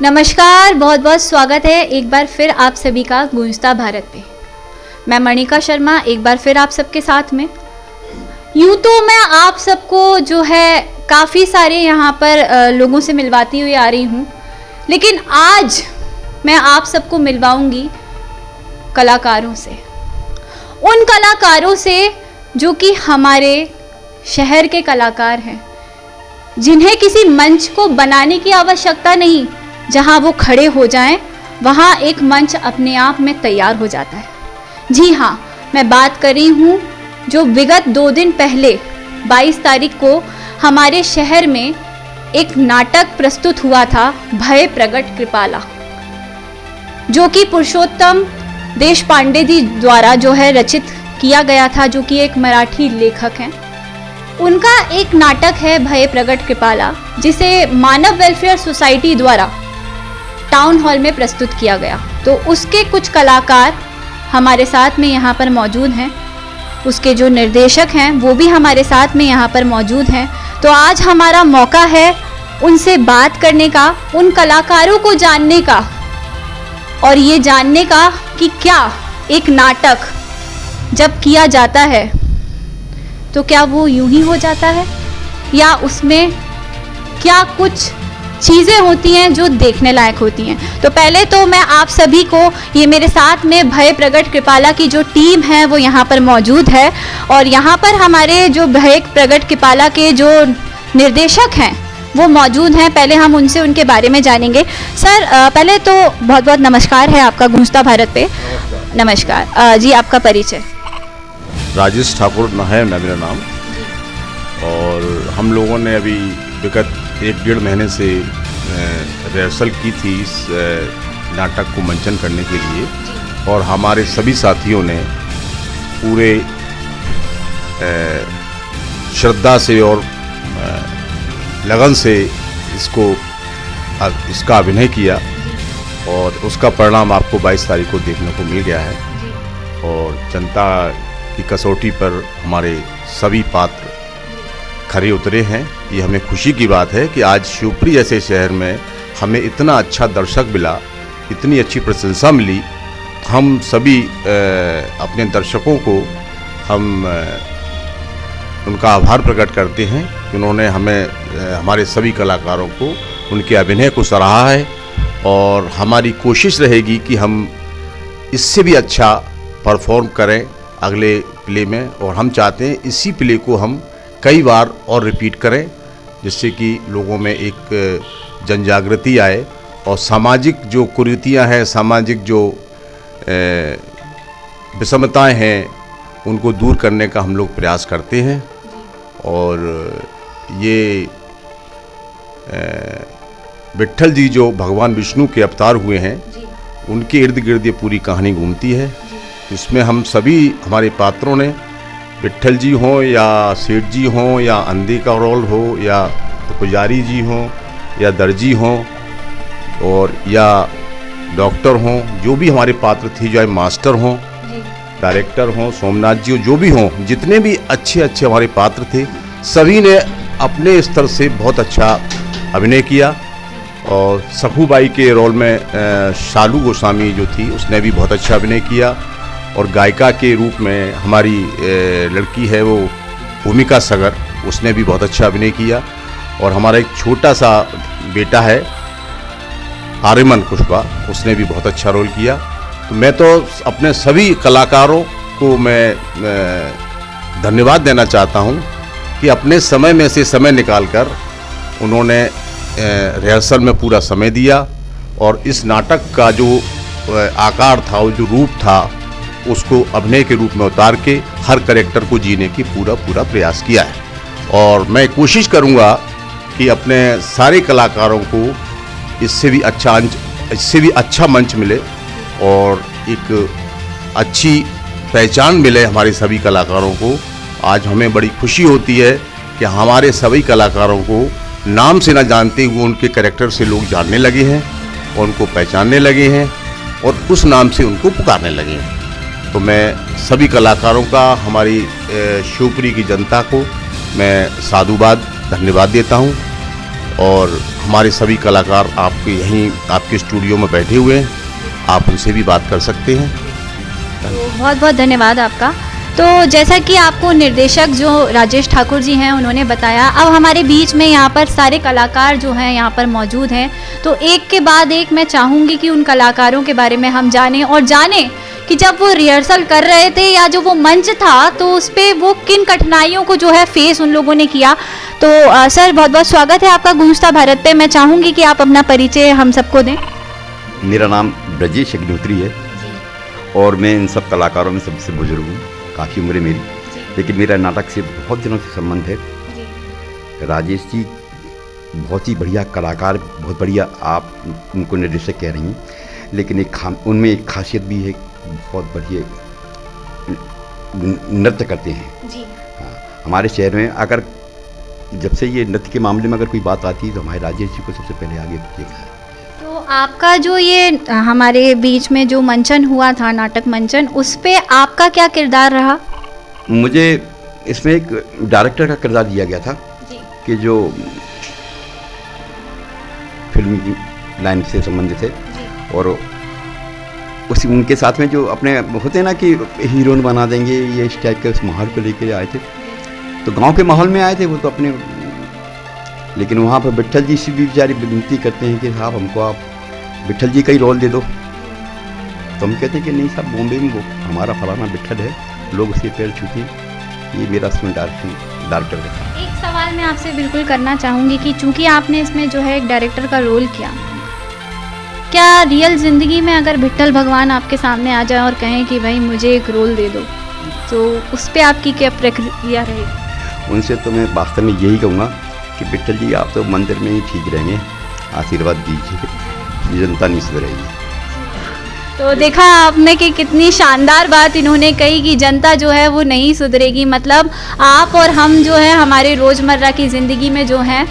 नमस्कार, बहुत बहुत स्वागत है एक बार फिर आप सभी का गूंजता भारत पे। मैं मणिका शर्मा एक बार फिर आप सबके साथ में। यूँ तो मैं आप सबको जो है काफ़ी सारे यहाँ पर लोगों से मिलवाती हुई आ रही हूँ, लेकिन आज मैं आप सबको मिलवाऊंगी कलाकारों से। उन कलाकारों से जो कि हमारे शहर के कलाकार हैं, जिन्हें किसी मंच को बनाने की आवश्यकता नहीं, जहां वो खड़े हो जाएं वहां एक मंच अपने आप में तैयार हो जाता है। जी हाँ, मैं बात कर रही हूँ जो विगत 2 दिन पहले 22 तारीख को हमारे शहर में एक नाटक प्रस्तुत हुआ था, भय प्रगट कृपाला, जो कि पुरुषोत्तम देशपांडे जी द्वारा जो है रचित किया गया था, जो कि एक मराठी लेखक हैं। उनका एक नाटक है भय प्रगट कृपाला, जिसे मानव वेलफेयर सोसाइटी द्वारा टाउन हॉल में प्रस्तुत किया गया। तो उसके कुछ कलाकार हमारे साथ में यहाँ पर मौजूद हैं, उसके जो निर्देशक हैं वो भी हमारे साथ में यहाँ पर मौजूद हैं। तो आज हमारा मौका है उनसे बात करने का, उन कलाकारों को जानने का और ये जानने का कि क्या एक नाटक जब किया जाता है तो क्या वो यूं ही हो जाता है, या उसमें क्या कुछ चीज़ें होती हैं जो देखने लायक होती हैं। तो पहले तो मैं आप सभी को, ये मेरे साथ में भय प्रगट कृपाला की जो टीम है वो यहाँ पर मौजूद है, और यहाँ पर हमारे जो भय प्रगट कृपाला के जो निर्देशक हैं वो मौजूद हैं। पहले हम उनसे उनके बारे में जानेंगे। सर, पहले तो बहुत बहुत नमस्कार है आपका गूंजता भारत पे। नमस्कार जी, आपका परिचय। राजेश ठाकुर है मेरा नाम, और हम लोगों ने अभी विगत 1-1.5 महीने से रिहर्सल की थी इस नाटक को मंचन करने के लिए, और हमारे सभी साथियों ने पूरे श्रद्धा से और लगन से इसका अभिनय किया, और उसका परिणाम आपको 22 तारीख को देखने को मिल गया है। और जनता की कसौटी पर हमारे सभी पात्र खरे उतरे हैं। ये हमें खुशी की बात है कि आज शिवपुरी जैसे शहर में हमें इतना अच्छा दर्शक मिला, इतनी अच्छी प्रशंसा मिली। हम सभी अपने दर्शकों को उनका आभार प्रकट करते हैं कि उन्होंने हमारे सभी कलाकारों को, उनके अभिनय को सराहा है, और हमारी कोशिश रहेगी कि हम इससे भी अच्छा परफॉर्म करें अगले प्ले में। और हम चाहते हैं इसी प्ले को हम कई बार और रिपीट करें, जिससे कि लोगों में एक जनजागृति आए, और सामाजिक जो कुरीतियाँ हैं, सामाजिक जो विषमताएं हैं, उनको दूर करने का हम लोग प्रयास करते हैं। और ये विट्ठल जी जो भगवान विष्णु के अवतार हुए हैं, उनके इर्द गिर्द ये पूरी कहानी घूमती है। इसमें हम सभी, हमारे पात्रों ने, विट्ठल जी हों या सेठ जी हों या अंधे का रोल हो, या पुजारी जी हों या दर्जी हों, और या डॉक्टर हों, जो भी हमारे पात्र थे, जो मास्टर हों, डायरेक्टर हों, सोमनाथ जी हो, जो भी हों, जितने भी अच्छे अच्छे हमारे पात्र थे, सभी ने अपने स्तर से बहुत अच्छा अभिनय किया। और सखूबाई के रोल में शालू गोस्वामी जो थी, उसने भी बहुत अच्छा अभिनय किया। और गायिका के रूप में हमारी लड़की है वो भूमिका सगर, उसने भी बहुत अच्छा अभिनय किया। और हमारा एक छोटा सा बेटा है आर्यमन पुष्पा, उसने भी बहुत अच्छा रोल किया। तो मैं तो अपने सभी कलाकारों को मैं धन्यवाद देना चाहता हूँ कि अपने समय में से समय निकालकर उन्होंने रिहर्सल में पूरा समय दिया, और इस नाटक का जो आकार था, वो जो रूप था, उसको अभिनय के रूप में उतार के हर कैरेक्टर को जीने की पूरा प्रयास किया है। और मैं कोशिश करूँगा कि अपने सारे कलाकारों को इससे भी अच्छा मंच मिले, और एक अच्छी पहचान मिले हमारे सभी कलाकारों को। आज हमें बड़ी खुशी होती है कि हमारे सभी कलाकारों को नाम से न जानते हुए उनके कैरेक्टर से लोग जानने लगे हैं, और उनको पहचानने लगे हैं, और उस नाम से उनको पुकारने लगे हैं। तो मैं सभी कलाकारों का, हमारी शिवपुरी की जनता को मैं साधुवाद, धन्यवाद देता हूँ। और हमारे सभी कलाकार आपके यहीं आपके स्टूडियो में बैठे हुए हैं, आप उनसे भी बात कर सकते हैं। तो बहुत बहुत धन्यवाद आपका। तो जैसा कि आपको निर्देशक जो राजेश ठाकुर जी हैं उन्होंने बताया, अब हमारे बीच में यहाँ पर सारे कलाकार जो हैं यहाँ पर मौजूद हैं, तो एक के बाद एक मैं चाहूँगी कि उन कलाकारों के बारे में हम जानें और जानें कि जब वो रिहर्सल कर रहे थे या जो वो मंच था तो उस पर वो किन कठिनाइयों को जो है फेस उन लोगों ने किया। तो सर बहुत बहुत स्वागत है आपका गूंजता भारत पे। मैं चाहूँगी कि आप अपना परिचय हम सबको दें। मेरा नाम ब्रजेश अग्निहोत्री है और मैं इन सब कलाकारों में सबसे बुजुर्ग हूँ। काफ़ी उम्र है मेरी, लेकिन मेरा नाटक से बहुत दिनों से संबंध है। राजेश जी बहुत ही बढ़िया कलाकार, बहुत बढ़िया आप उनको निर्देशक कह रही हैं, लेकिन उनमें एक खासियत भी है, बहुत बढ़िया नृत्य करते हैं जी। हाँ, हमारे शहर में अगर जब से ये नृत्य के मामले में अगर कोई बात आती है तो हमारे राजेश जी को सबसे पहले आगे देखा है। तो आपका जो ये हमारे बीच में जो मंचन हुआ था, नाटक मंचन, उस पे आपका क्या किरदार रहा? मुझे इसमें एक डायरेक्टर का किरदार दिया गया था जी। कि जो फिल्म की लाइन से संबंधित है और उसी उनके साथ में जो अपने होते हैं ना कि हीरोइन बना देंगे, ये इस टाइप के उस माहौल को लेके आए थे। तो गांव के माहौल में आए थे वो तो अपने, लेकिन वहाँ पर विट्ठल जी से भी बेचारी विनती करते हैं कि साहब हमको आप विट्ठल जी का ही रोल दे दो। तो हम कहते हैं कि नहीं साहब, बॉम्बे में वो हमारा फलाना विट्ठल है, लोग उसके पैर छूते हैं। ये मेरा इसमें डायरेक्टर का। एक सवाल मैं आपसे बिल्कुल करना चाहूँगी कि चूँकि आपने इसमें जो है एक डायरेक्टर का रोल किया, क्या रियल ज़िंदगी में अगर विट्ठल भगवान आपके सामने आ जाए और कहें कि भाई मुझे एक रोल दे दो, तो उस पर आपकी क्या प्रक्रिया रहेगी? उनसे तो मैं वास्तव में यही कहूँगा कि विट्ठल जी आप तो मंदिर में ही ठीक रहेंगे, आशीर्वाद दीजिए, जनता नहीं सुधरेगी। तो देखा आपने कि कितनी शानदार बात इन्होंने कही कि जनता जो है वो नहीं सुधरेगी। मतलब आप और हम जो है हमारे रोज़मर्रा की ज़िंदगी में जो है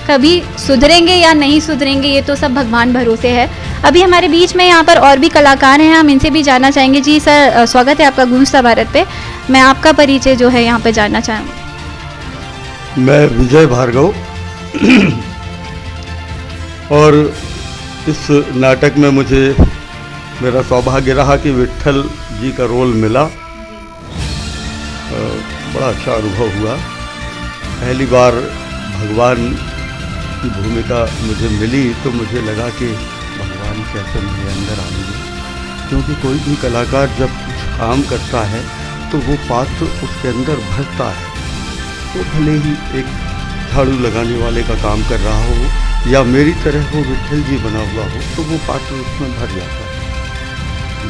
कभी सुधरेंगे या नहीं सुधरेंगे ये तो सब भगवान भरोसे है। अभी हमारे बीच में यहाँ पर और भी कलाकार हैं, हम इनसे भी जानना चाहेंगे। जी सर, स्वागत है आपका गूंजता भारत पे। मैं आपका परिचय जो है यहाँ पे जानना चाहूँगी। मैं विजय भार्गव और इस नाटक में मुझे मेरा सौभाग्य रहा कि विट्ठल जी का रोल मिला। बड़ा अच्छा अनुभव हुआ। पहली बार भगवान की भूमिका मुझे मिली तो मुझे लगा कि भगवान कैसे मेरे अंदर आएंगे, क्योंकि कोई भी कलाकार जब कुछ काम करता है तो वो पात्र उसके अंदर भरता है। तो भले ही एक झाड़ू लगाने वाले का काम कर रहा हो या मेरी तरह वो विट्ठल जी बना हुआ हो, तो वो पात्र उसमें भर जाता है।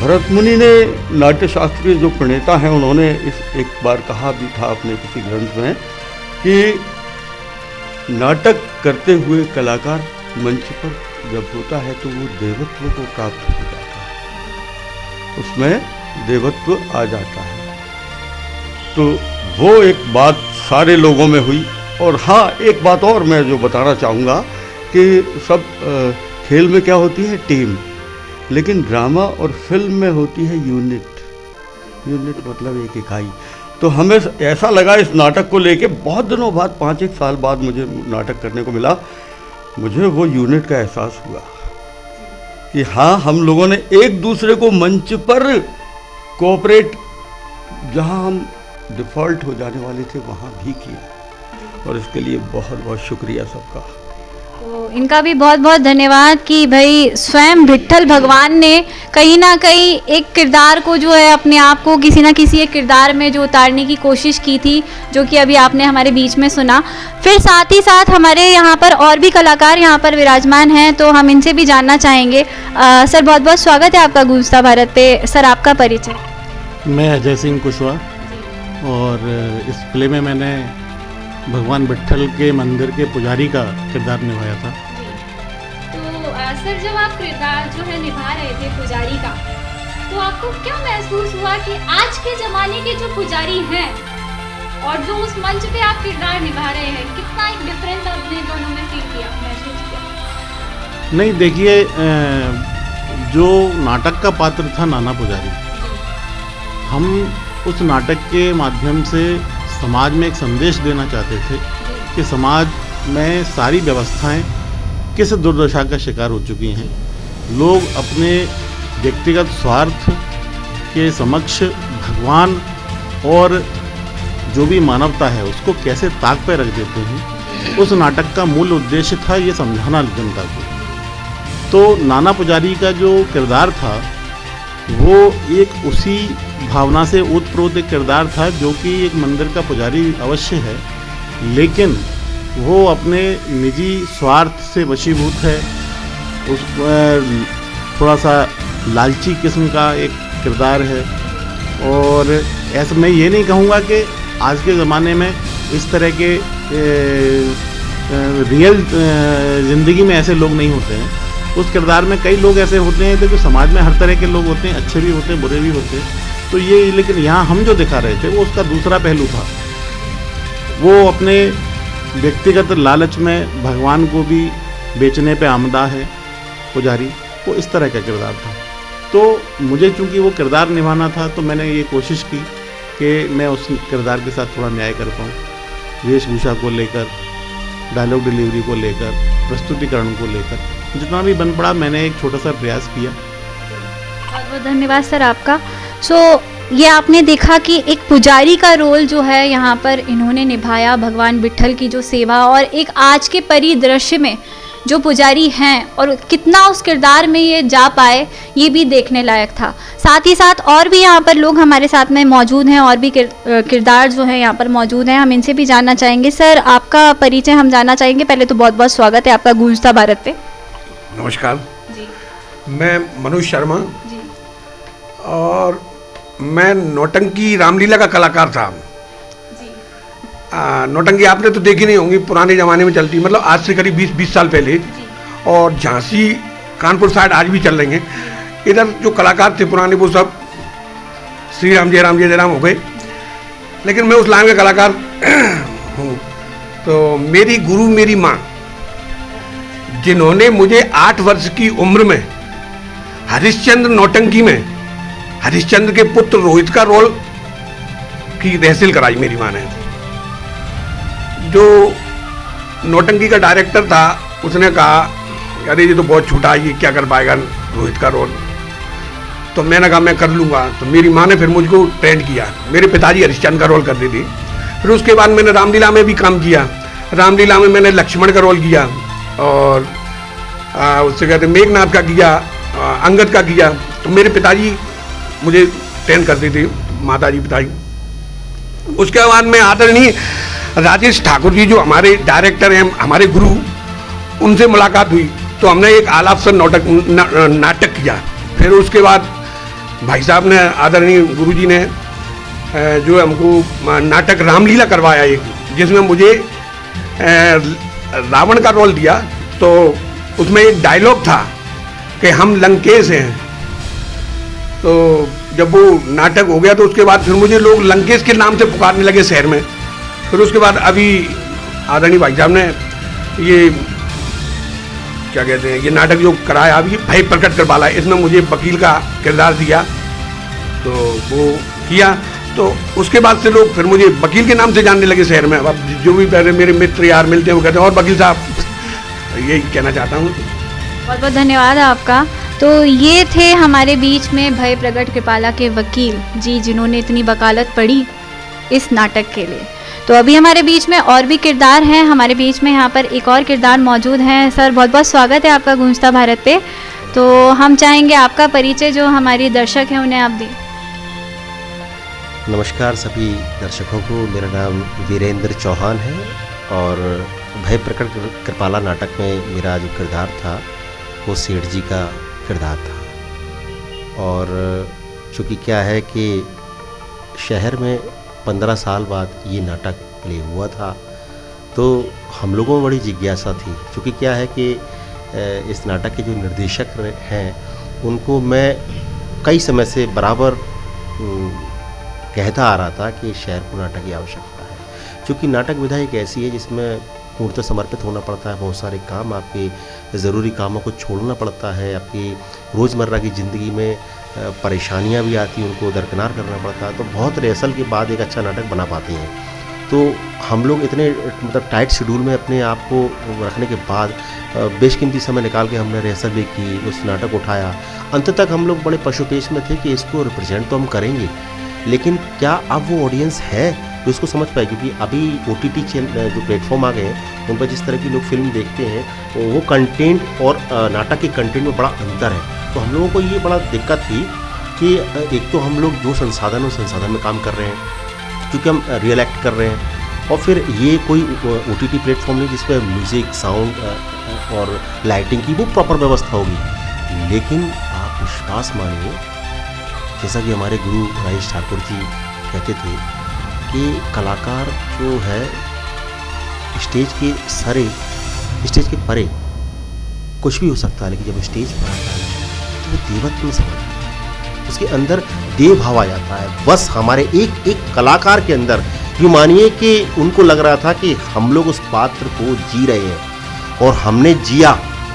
भरत मुनि ने नाट्य शास्त्रीय जो प्रणेता हैं, उन्होंने इस एक बार कहा भी था अपने किसी ग्रंथ में कि नाटक करते हुए कलाकार मंच पर जब होता है तो वो देवत्व को प्राप्त हो जाता है, उसमें देवत्व आ जाता है। तो वो एक बात सारे लोगों में हुई। और हाँ, एक बात और मैं जो बताना चाहूँगा कि सब खेल में क्या होती है टीम, लेकिन ड्रामा और फिल्म में होती है यूनिट। यूनिट मतलब एक इकाई। तो हमें ऐसा लगा इस नाटक को लेके, बहुत दिनों बाद 5-1 साल बाद मुझे नाटक करने को मिला, मुझे वो यूनिट का एहसास हुआ कि हाँ, हम लोगों ने एक दूसरे को मंच पर कोऑपरेट, जहाँ हम डिफ़ॉल्ट हो जाने वाले थे वहाँ भी किया। और इसके लिए बहुत बहुत शुक्रिया सबका। तो इनका भी बहुत बहुत धन्यवाद कि भाई स्वयं विट्ठल भगवान ने कहीं ना कहीं एक किरदार को जो है अपने आप को किसी ना किसी एक किरदार में जो उतारने की कोशिश की थी, जो कि अभी आपने हमारे बीच में सुना। फिर साथ ही साथ हमारे यहाँ पर और भी कलाकार यहाँ पर विराजमान हैं, तो हम इनसे भी जानना चाहेंगे। सर बहुत बहुत स्वागत है आपका गूंजता भारत पे। सर आपका परिचय। मैं अजय सिंह कुशवाहा और इस प्ले में मैंने भगवान विट्ठल के मंदिर के पुजारी का किरदार निभाया था। तो सर जब आप किरदार जो है निभा रहे थे पुजारी का, तो आपको क्या महसूस हुआ कि आज के ज़माने के जो पुजारी हैं और जो उस मंच पे आप किरदार निभा रहे हैं, कितना एक डिफरेंस आपने दोनों में फील किया, महसूस किया? नहीं, देखिए, जो नाटक का पात्र था नाना पुजारी, हम उस नाटक के माध्यम से समाज में एक संदेश देना चाहते थे कि समाज में सारी व्यवस्थाएं किस दुर्दशा का शिकार हो चुकी हैं। लोग अपने व्यक्तिगत स्वार्थ के समक्ष भगवान और जो भी मानवता है उसको कैसे ताक पे रख देते हैं। उस नाटक का मूल उद्देश्य था ये समझाना जनता को। तो नाना पुजारी का जो किरदार था वो एक उसी भावना से ओतप्रोत एक किरदार था जो कि एक मंदिर का पुजारी अवश्य है, लेकिन वो अपने निजी स्वार्थ से वशीभूत है। उस थोड़ा सा लालची किस्म का एक किरदार है। और ऐसा मैं ये नहीं कहूँगा कि आज के ज़माने में इस तरह के रियल ज़िंदगी में ऐसे लोग नहीं होते हैं। उस किरदार में कई लोग ऐसे होते हैं तो जो समाज में हर तरह के लोग होते हैं, अच्छे भी होते हैं, बुरे भी होते हैं। तो ये लेकिन यहाँ हम जो दिखा रहे थे वो उसका दूसरा पहलू था। वो अपने व्यक्तिगत लालच में भगवान को भी बेचने पे आमदा है पुजारी, वो इस तरह का किरदार था। तो मुझे चूँकि वो किरदार निभाना था तो मैंने ये कोशिश की कि मैं उस किरदार के साथ थोड़ा न्याय कर पाऊँ। वेशभूषा को लेकर, डायलॉग डिलीवरी को लेकर, प्रस्तुतिकरण को लेकर जितना भी बन पड़ा मैंने एक छोटा सा प्रयास किया। बहुत बहुत धन्यवाद सर आपका। ये आपने देखा कि एक पुजारी का रोल जो है यहाँ पर इन्होंने निभाया, भगवान विट्ठल की जो सेवा, और एक आज के परिदृश्य में जो पुजारी हैं और कितना उस किरदार में ये जा पाए ये भी देखने लायक था। साथ ही साथ और भी यहाँ पर लोग हमारे साथ में मौजूद हैं और भी किरदार जो है यहाँ पर मौजूद हैं, हम इनसे भी जानना चाहेंगे। सर आपका परिचय हम जानना चाहेंगे। पहले तो बहुत बहुत स्वागत है आपका गूंजता भारत पे। नमस्कार जी। मैं मनोज शर्मा जी। और मैं नौटंकी रामलीला का कलाकार था। जी। नौटंकी आपने तो देखी नहीं होंगी, पुराने ज़माने में चलती, मतलब आज से करीब 20 साल पहले। और झांसी कानपुर साइड आज भी चल रही हैं। इधर जो कलाकार थे पुराने वो सब श्री राम जय राम हो गए, लेकिन मैं उस लाइन का कलाकार हूँ। तो मेरी गुरु मेरी माँ, जिन्होंने मुझे 8 वर्ष की उम्र में हरिश्चंद्र नौटंकी में हरिश्चंद्र के पुत्र रोहित का रोल की तहसील कराई मेरी माँ ने। जो नौटंकी का डायरेक्टर था उसने कहा अरे ये तो बहुत छोटा है, ये क्या कर पाएगा रोहित का रोल। तो मैंने कहा मैं कर लूँगा। तो मेरी माँ ने फिर मुझको ट्रेंड किया। मेरे पिताजी हरिश्चंद्र का रोल करते थे। फिर उसके बाद मैंने रामलीला में भी काम किया। रामलीला में मैंने लक्ष्मण का रोल किया और उससे कहते मेघनाथ का किया, अंगद का किया। तो मेरे पिताजी मुझे ट्रेन करते थे, माताजी पिताजी। उसके बाद मैं आदरणीय राजेश ठाकुर जी जो हमारे डायरेक्टर हैं, हमारे गुरु, उनसे मुलाकात हुई। तो हमने एक आलाप नाटक किया। फिर उसके बाद भाई साहब ने, आदरणीय गुरु जी ने जो हमको नाटक रामलीला करवाया एक, जिसमें मुझे रावण का रोल दिया। तो उसमें एक डायलॉग था कि हम लंकेश हैं। तो जब वो नाटक हो गया तो उसके बाद फिर मुझे लोग लंकेश के नाम से पुकारने लगे शहर में। फिर उसके बाद अभी आदरणीय भाई साहब ने ये क्या कहते हैं, ये नाटक जो कराया अभी भय प्रकट कर वाला, इसमें मुझे वकील का किरदार दिया। तो वो किया तो उसके बाद से लोग फिर मुझे वकील के नाम से जानने लगे शहर में। अब जो भी पहले मेरे मित्र यार मिलते हैं वो कहते हैं और वकील साहब, यही कहना चाहता हूँ। बहुत बहुत धन्यवाद आपका। तो ये थे हमारे बीच में भय प्रगट कृपाला के वकील जी, जिन्होंने इतनी वकालत पढ़ी इस नाटक के लिए। तो अभी हमारे बीच में और भी किरदार हैं। हमारे बीच में यहाँ पर एक और किरदार मौजूद हैं। सर बहुत बहुत स्वागत है आपका गूंजता भारत पे। तो हम चाहेंगे आपका परिचय जो हमारे दर्शक हैं उन्हें आप दें। नमस्कार सभी दर्शकों को, मेरा नाम वीरेंद्र चौहान है और भय प्रकट कृपाला नाटक में मेरा जो किरदार था वो सेठ जी का किरदार था। और चूँकि क्या है कि शहर में 15 साल बाद ये नाटक प्ले हुआ था तो हम लोगों में बड़ी जिज्ञासा थी। चूँकि क्या है कि इस नाटक के जो निर्देशक हैं उनको मैं कई समय से बराबर कहता आ रहा था कि शहर को नाटक की आवश्यकता है। चूँकि नाटक विधा एक ऐसी है जिसमें पूर्णतः समर्पित होना पड़ता है। बहुत सारे काम, आपके ज़रूरी कामों को छोड़ना पड़ता है। आपकी रोज़मर्रा की ज़िंदगी में परेशानियां भी आती हैं, उनको दरकिनार करना पड़ता है। तो बहुत रिहर्सल के बाद एक अच्छा नाटक बना पाते हैं। तो हम लोग इतने मतलब टाइट शेड्यूल में अपने आप को रखने के बाद बेशकीमती समय निकाल के हमने रिहर्सल भी की, उस नाटक उठाया। अंत तक हम लोग बड़े पशुपेश में थे कि इसको रिप्रेजेंट तो हम करेंगे, लेकिन क्या अब वो ऑडियंस है जो इसको समझ पाए? क्योंकि अभी OTT जो प्लेटफॉर्म आ गए हैं उन पर जिस तरह की लोग फिल्म देखते हैं वो कंटेंट और नाटक के कंटेंट में बड़ा अंतर है। तो हम लोगों को ये बड़ा दिक्कत थी कि एक तो हम लोग जो संसाधन उस संसाधन में काम कर रहे हैं क्योंकि हम रियल एक्ट कर रहे हैं, और फिर ये कोई OTT प्लेटफॉर्म नहीं जिस पर म्यूज़िक, साउंड और लाइटिंग की वो प्रॉपर व्यवस्था होगी। लेकिन आप विश्वास मानिए, जैसा कि हमारे गुरु राजेश ठाकुर जी कहते थे कि कलाकार जो है स्टेज के सरे, स्टेज के परे कुछ भी हो सकता है, लेकिन जब स्टेज पर आता है तो वो देवत्व समझ, उसके अंदर देव भाव आ जाता है। बस हमारे एक एक कलाकार के अंदर यूँ मानिए कि उनको लग रहा था कि हम लोग उस पात्र को जी रहे हैं और हमने जिया,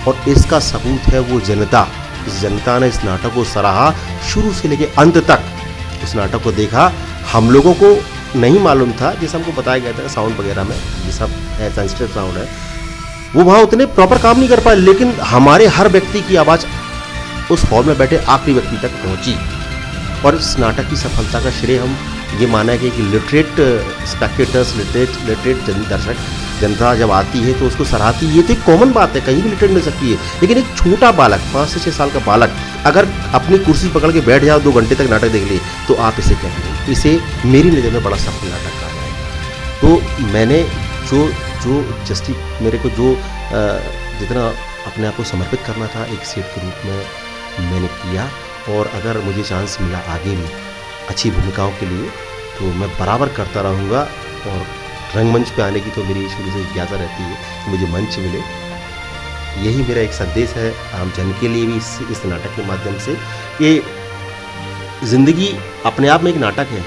और इसका सबूत है वो जनता। इस जनता ने इस नाटक को सराहा शुरू से लेकर अंत तक, उस नाटक को देखा। हम लोगों को नहीं मालूम था, जैसे हमको बताया गया था साउंड वगैरह में ये सब है, सेंसिटिव साउंड है, वो वहाँ उतने प्रॉपर काम नहीं कर पाए, लेकिन हमारे हर व्यक्ति की आवाज़ उस हॉल में बैठे आखिरी व्यक्ति तक पहुँची। और इस नाटक की सफलता का श्रेय हम ये माना है कि लिटरेट स्पेक्टेटर्स, लिटरेट दर्शक, जनता जब आती है तो उसको सराहती है। ये तो एक कॉमन बात है, कहीं भी लिटरेट मिल सकती है, लेकिन एक छोटा बालक, 5 से 6 साल का बालक अगर अपनी कुर्सी पकड़ के बैठ जाओ 2 घंटे तक नाटक देख लिए तो आप इसे क्या करेंगे? इसे मेरी नज़र में बड़ा सफल नाटक कहा जाएगा। तो मैंने जो जस्टिस मेरे को जो जितना अपने आप को समर्पित करना था एक सेठ के रूप में मैंने किया, और अगर मुझे चांस मिला आगे भी अच्छी भूमिकाओं के लिए तो मैं बराबर करता रहूँगा। और रंगमंच पे आने की तो मेरी शुरू से जिज्ञासा रहती है कि मुझे मंच मिले। यही मेरा एक संदेश है आम जन के लिए भी इस नाटक के माध्यम से कि ज़िंदगी अपने आप में एक नाटक है,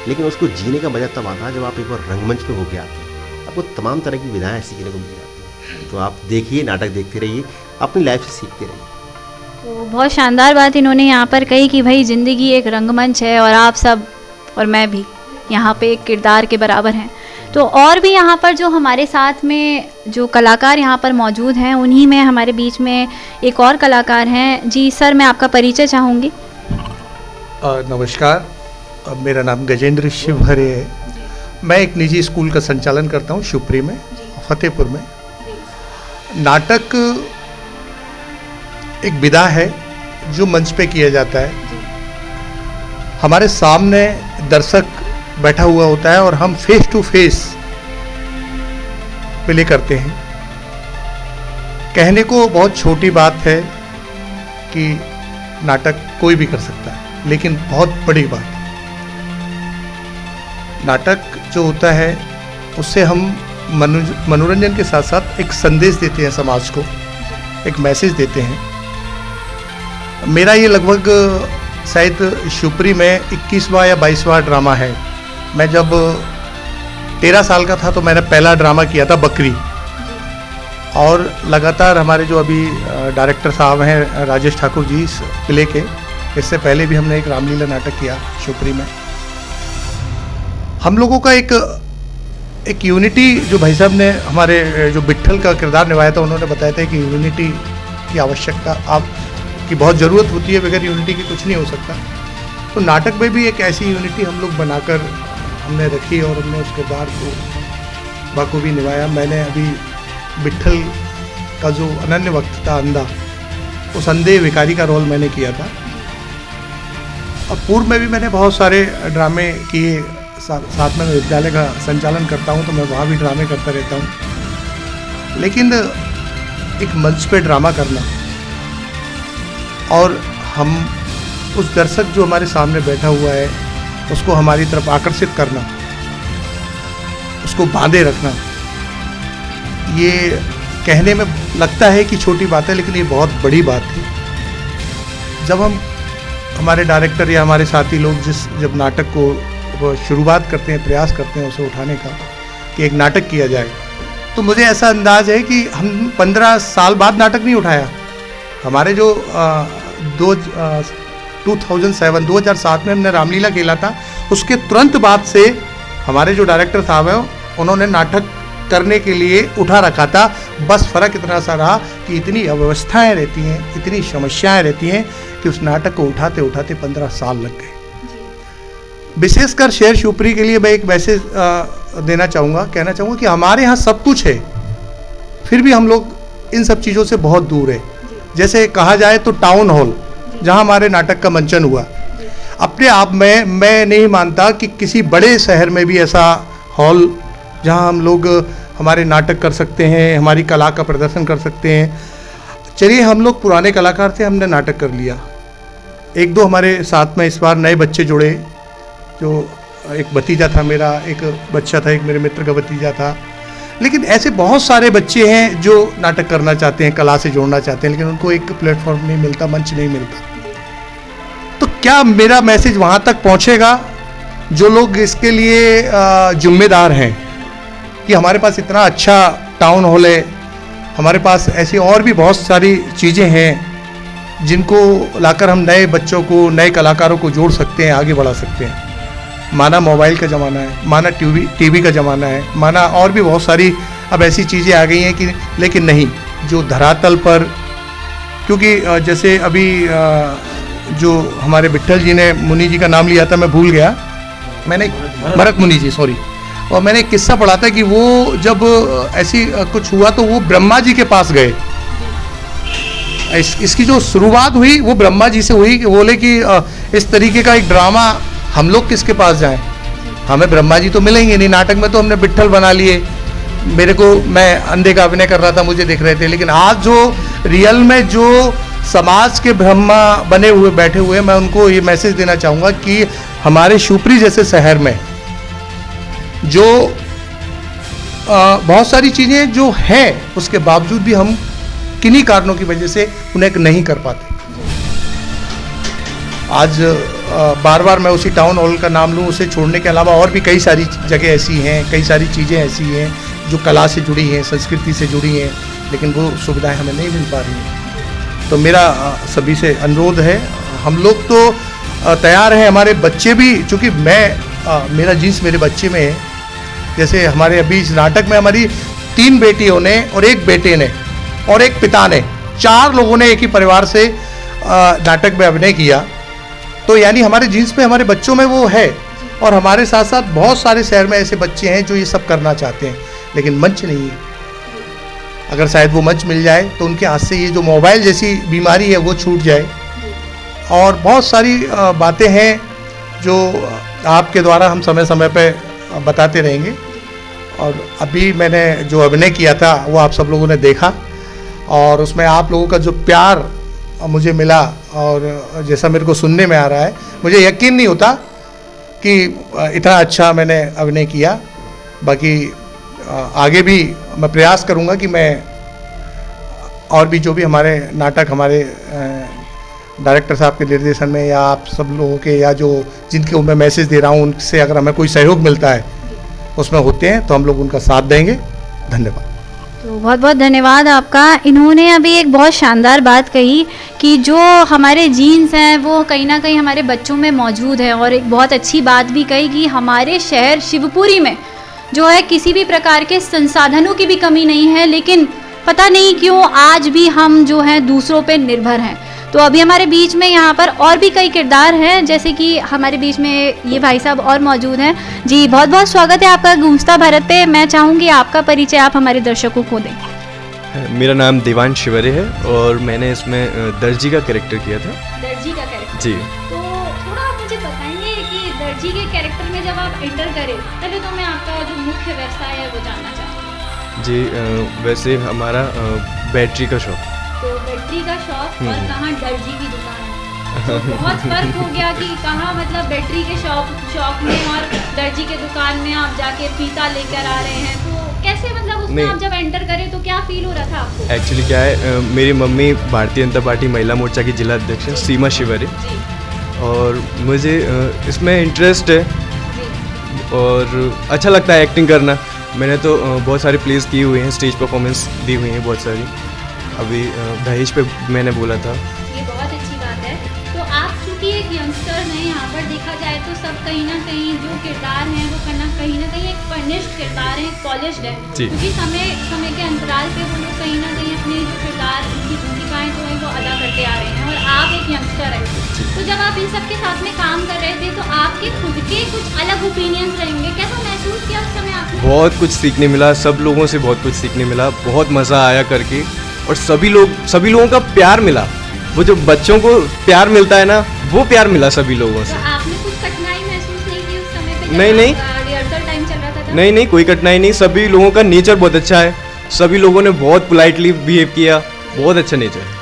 लेकिन उसको जीने का मज़ा तब आता है जब आप एक बार रंगमंच पे होके आते हैं। आपको तमाम तरह की विधाएँ सीखने को मिल जाती हैं। तो आप देखिए, नाटक देखते रहिए, अपनी लाइफ से सीखते रहिए। तो बहुत शानदार बात इन्होंने यहाँ पर कही कि भाई ज़िंदगी एक रंगमंच है और आप सब और मैं भी यहाँ पे एक किरदार के बराबर हैं। तो और भी यहाँ पर जो हमारे साथ में जो कलाकार यहाँ पर मौजूद हैं, उन्हीं में हमारे बीच में एक और कलाकार हैं। जी सर, मैं आपका परिचय चाहूँगी। नमस्कार, मेरा नाम गजेंद्र शिवहरे है। मैं एक निजी स्कूल का संचालन करता हूँ शिवपुरी में, फतेहपुर में। नाटक एक विधा है जो मंच पे किया जाता है। हमारे सामने दर्शक बैठा हुआ होता है और हम फेस टू फेस प्ले करते हैं। कहने को बहुत छोटी बात है कि नाटक कोई भी कर सकता है, लेकिन बहुत बड़ी बात है। नाटक जो होता है उससे हम मनोरंजन के साथ साथ एक संदेश देते हैं, समाज को एक मैसेज देते हैं। मेरा ये लगभग शायद शिवपुरी में 21वां या 22वां ड्रामा है। मैं जब 13 साल का था तो मैंने पहला ड्रामा किया था बकरी, और लगातार हमारे जो अभी डायरेक्टर साहब हैं राजेश ठाकुर जी इस प्ले के, इससे पहले भी हमने एक रामलीला नाटक किया शिवपुरी में। हम लोगों का एक यूनिटी, जो भाई साहब ने हमारे जो विट्ठल का किरदार निभाया था, उन्होंने बताया था कि यूनिटी की आवश्यकता की बहुत ज़रूरत होती है, बगैर यूनिटी की कुछ नहीं हो सकता। तो नाटक में भी एक ऐसी यूनिटी हम लोग बनाकर हमने रखी और हमने उस किरदार को बखूबी निभाया। मैंने अभी विट्ठल का जो अनन्य वक्त था अंधा, उस अंधे भिखारी का रोल मैंने किया था। और पूर्व में भी मैंने बहुत सारे ड्रामे किए, साथ में विद्यालय का संचालन करता हूँ तो मैं वहाँ भी ड्रामे करता रहता हूँ। लेकिन एक मंच पे ड्रामा करना और हम उस दर्शक जो हमारे सामने बैठा हुआ है उसको हमारी तरफ आकर्षित करना, उसको बांधे रखना, ये कहने में लगता है कि छोटी बात है, लेकिन ये बहुत बड़ी बात है। जब हमारे डायरेक्टर या हमारे साथी लोग जब नाटक को शुरुआत करते हैं, प्रयास करते हैं उसे उठाने का कि एक नाटक किया जाए, तो मुझे ऐसा अंदाज है कि हम 15 साल बाद नाटक नहीं उठाया। हमारे जो 2007 में हमने रामलीला खेला था, उसके तुरंत बाद से हमारे जो डायरेक्टर साहब हैं उन्होंने नाटक करने के लिए उठा रखा था। बस फ़र्क इतना सा रहा कि इतनी अव्यवस्थाएं रहती हैं, इतनी समस्याएं रहती हैं कि उस नाटक को उठाते उठाते 15 साल लग गए। विशेषकर शहर शिवपुरी के लिए मैं एक मैसेज देना चाहूँगा, कहना चाहूँगा कि हमारे यहाँ सब कुछ है, फिर भी हम लोग इन सब चीज़ों से बहुत दूर है। जैसे कहा जाए तो टाउन हॉल, जहाँ हमारे नाटक का मंचन हुआ, अपने आप में मैं नहीं मानता कि किसी बड़े शहर में भी ऐसा हॉल जहाँ हम लोग हमारे नाटक कर सकते हैं, हमारी कला का प्रदर्शन कर सकते हैं। चलिए, हम लोग पुराने कलाकार थे, हमने नाटक कर लिया। एक दो हमारे साथ में इस बार नए बच्चे जुड़े, जो एक भतीजा था मेरा, एक बच्चा था, एक मेरे मित्र का भतीजा था। लेकिन ऐसे बहुत सारे बच्चे हैं जो नाटक करना चाहते हैं, कला से जोड़ना चाहते हैं, लेकिन उनको एक प्लेटफॉर्म नहीं मिलता, मंच नहीं मिलता। तो क्या मेरा मैसेज वहाँ तक पहुँचेगा जो लोग इसके लिए जिम्मेदार हैं कि हमारे पास इतना अच्छा टाउन हॉल है, हमारे पास ऐसी और भी बहुत सारी चीज़ें हैं जिनको लाकर हम नए बच्चों को, नए कलाकारों को जोड़ सकते हैं, आगे बढ़ा सकते हैं। माना मोबाइल का ज़माना है, माना टीवी का ज़माना है, माना और भी बहुत सारी अब ऐसी चीज़ें आ गई हैं कि, लेकिन नहीं, जो धरातल पर, क्योंकि जैसे अभी जो हमारे विट्ठल जी ने मुनि जी का नाम लिया था, मैं भूल गया, मैंने भरत मुनि जी, सॉरी, और मैंने एक किस्सा पढ़ा था कि वो जब ऐसी कुछ हुआ तो वो ब्रह्मा जी के पास गए। इसकी जो शुरुआत हुई वो ब्रह्मा जी से हुई कि बोले कि इस तरीके का एक ड्रामा हम लोग किसके पास जाएं, हमें ब्रह्मा जी तो मिलेंगे नहीं, नाटक में तो हमने विट्ठल बना लिए, मेरे को, मैं अंधे का अभिनय कर रहा था, मुझे दिख रहे थे। लेकिन आज जो रियल में जो समाज के ब्रह्मा बने हुए बैठे हुए, मैं उनको ये मैसेज देना चाहूँगा कि हमारे शिवपुरी जैसे शहर में जो बहुत सारी चीज़ें जो हैं, उसके बावजूद भी हम किन्हीं कारणों की वजह से उन्हें नहीं कर पाते। आज बार बार मैं उसी टाउन हॉल का नाम लूँ, उसे छोड़ने के अलावा और भी कई सारी जगह ऐसी हैं, कई सारी चीज़ें ऐसी हैं जो कला से जुड़ी हैं, संस्कृति से जुड़ी हैं, लेकिन वो सुविधाएं हमें नहीं मिल पा रही हैं। तो मेरा सभी से अनुरोध है, हम लोग तो तैयार हैं, हमारे बच्चे भी, चूँकि मेरा जीन्स मेरे बच्चे में है। जैसे हमारे अभी इस नाटक में हमारी 3 बेटियों ने और 1 बेटे ने और एक पिता ने, 4 लोगों ने एक ही परिवार से नाटक में अभिनय किया। तो यानी हमारे जीन्स में, हमारे बच्चों में वो है। और हमारे साथ साथ बहुत सारे शहर में ऐसे बच्चे हैं जो ये सब करना चाहते हैं, लेकिन मंच नहीं है। अगर शायद वो मंच मिल जाए तो उनके हाथ से ये जो मोबाइल जैसी बीमारी है वो छूट जाए। और बहुत सारी बातें हैं जो आपके द्वारा हम समय समय पे बताते रहेंगे। और अभी मैंने जो अभिनय किया था वो आप सब लोगों ने देखा, और उसमें आप लोगों का जो प्यार मुझे मिला, और जैसा मेरे को सुनने में आ रहा है, मुझे यकीन नहीं होता कि इतना अच्छा मैंने अभिनय किया। बाकी आगे भी मैं प्रयास करूंगा कि मैं और भी जो भी हमारे नाटक, हमारे डायरेक्टर साहब के निर्देशन में, या आप सब लोगों के, या जो जिनके मैं मैसेज दे रहा हूँ, उनसे अगर हमें कोई सहयोग मिलता है उसमें होते हैं, तो हम लोग उनका साथ देंगे। धन्यवाद। तो बहुत बहुत धन्यवाद आपका। इन्होंने अभी एक बहुत शानदार बात कही कि जो हमारे जीन्स हैं वो कहीं ना कहीं हमारे बच्चों में मौजूद है, और एक बहुत अच्छी बात भी कही कि हमारे शहर शिवपुरी में जो है किसी भी प्रकार के संसाधनों की भी कमी नहीं है, लेकिन पता नहीं क्यों आज भी हम जो हैं दूसरों पे निर्भर हैं। तो अभी हमारे बीच में यहाँ पर और भी कई किरदार हैं, जैसे कि हमारे बीच में ये भाई साहब और मौजूद हैं। जी, बहुत बहुत स्वागत है आपका गूंजता भारत पे। मैं चाहूँगी आपका परिचय आप हमारे दर्शकों को दें। मेरा नाम देवांश शिवरे है और मैंने इसमें दर्जी का कैरेक्टर किया था। दर्जी का कैरेक्टर? जी। तो थोड़ा आप मुझे बताएंगे कि दर्जी के कैरेक्टर में जब आप एंटर करें, पहले तो मैं आपका जो मुख्य व्यवसाय है वो जानना चाहूँगी। जी, वैसे हमारा बैटरी का शॉप। तो बैटरी का शॉप और कहाँ दर्जी की दुकान है, तो बहुत फर्क हो गया कि कहाँ मतलब बैटरी के शॉप में और दर्जी के दुकान में आप जाके फीता लेकर आ रहे हैं। तो कैसे मतलब उसमें आप जब एंटर करें तो क्या फील हो रहा था आपको? एक्चुअली क्या है, मेरी मम्मी भारतीय जनता पार्टी महिला मोर्चा की जिला अध्यक्ष है, सीमा शिवरे, और मुझे इसमें इंटरेस्ट है और अच्छा लगता है एक्टिंग करना। मैंने तो बहुत सारे प्लेस किए हुए हैं, स्टेज परफॉर्मेंस दी हुई हैं बहुत सारी। अभी दहेज पे मैंने बोला था। ये बहुत अच्छी बात है। तो आप चूँकि एक यंगस्टर हैं यहाँ पर देखा जाए तो सब कहीं ना कहीं जो किरदार हैं वो कहीं ना कहीं एक फर्निश्ड किरदार है, पॉलिश्ड है, जी। क्योंकि समय के अंतराल पे वो लोग कहीं ना कहीं अपने जो किरदार, उनकी भूमिकाएं जो है वो अदा करते आ रहे हैं। और आप एक यंगस्टर हैं, तो जब आप इन सब के साथ में काम कर रहे थे तो आपके खुद के कुछ अलग ओपिनियंस रहेंगे, कैसा महसूस किया उस समय आपने? बहुत कुछ सीखने मिला, सब लोगों से बहुत कुछ सीखने मिला, बहुत मज़ा आया करके। और सभी लोगों का प्यार मिला, वो जो बच्चों को प्यार मिलता है ना, वो प्यार मिला सभी लोगों तो से। आपने कुछ कठिनाई महसूस नहीं की उस समय पे? नहीं, नहीं। रिहर्सल टाइम चल रहा था तब? नहीं, कोई कठिनाई नहीं, सभी लोगों का नेचर बहुत अच्छा है, सभी लोगों ने बहुत पोलाइटली बिहेव किया, बहुत अच्छा नेचर है।